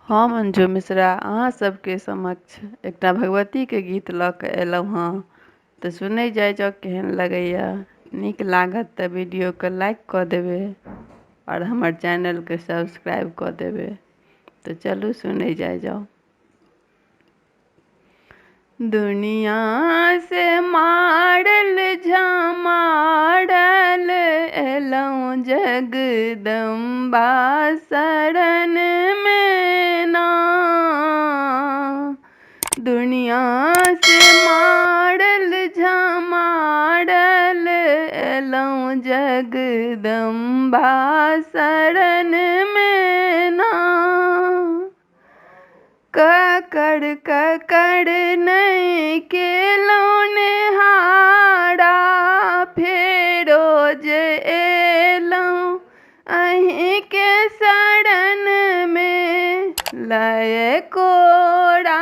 हम अंजू मिश्रा अहाँ सबके समक्ष एकटा भगवतीके गीत लऽ कऽ एलहुँ हँ। तऽ सुनै जाइ जाउ केहन लगैए। नीक लागत तऽ वीडियोके लाइक कऽ देबै आओर हमर चैनलके सब्सक्राइब कऽ देबै। तऽ चलू सुनै जाइ जाउ। दुनिया से मारल झमारल एलहुँ जगदम्बा शरण में ना। दुनिया से मारल झमारल एलहुँ जगदम्बा शरण में ना। ककड़ ककड़ नहीं केलहुँ नेहारा फेरो जे एलहुँ अहीं के शरण में। लय कोरा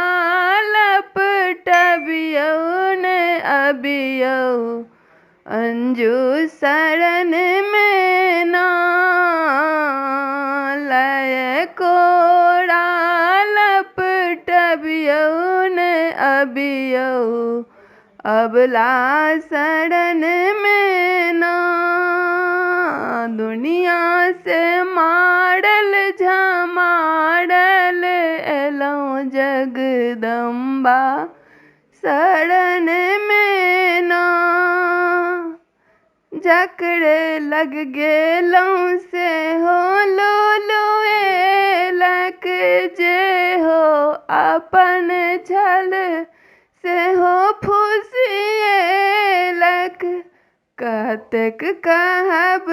लपटबियौ ने अबियौ अंजू शरण में ना। लय कोरा लपटबियौ ने अबियौ अबला शरण में ना। दुनिया से मारल झमारल एलहुँ जगदम्बा शरण में ना। जकरे लग गेलहुँ से हो लुलुएलक जे हो अपन छल से हो फुसिएलक। कतेक कहब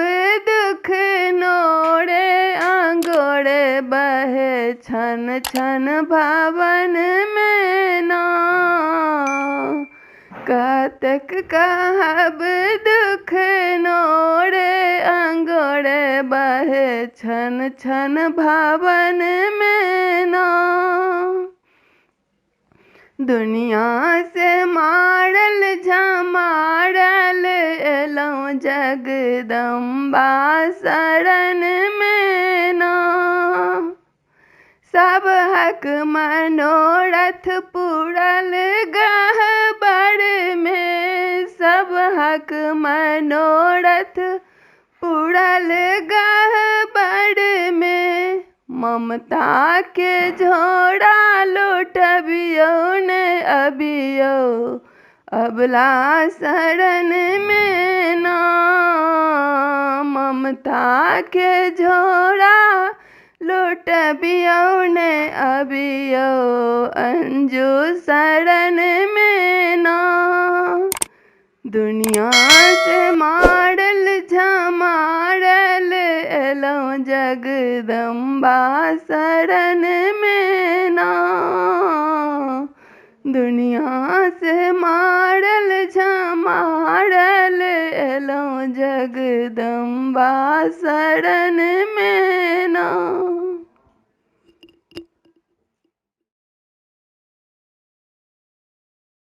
दुख नोरे अंगोरे बहे छन छन भवन में ना। कतेक कहब दुख नोरे अंगोरे बहे छन छन भवन में ना। दुनिया से मारल झमारल एलहुँ जगदम्बा शरण में ना। सबहक मनोरथ पूरल गह्वर में। सबहक मनोरथ पूरल गह्वर में। ममता के झोरा लुटबियौ ने अबियौ अबला शरण में ना। ममता के झोरा लुटबियौ ने अबियौ अंजू शरण में ना। दुनिया से मारल झमारल एलहुँ जगदम्बा शरण में ना। दुनिया से मारल झमारल एलहुँ जगदम्बा शरण में ना।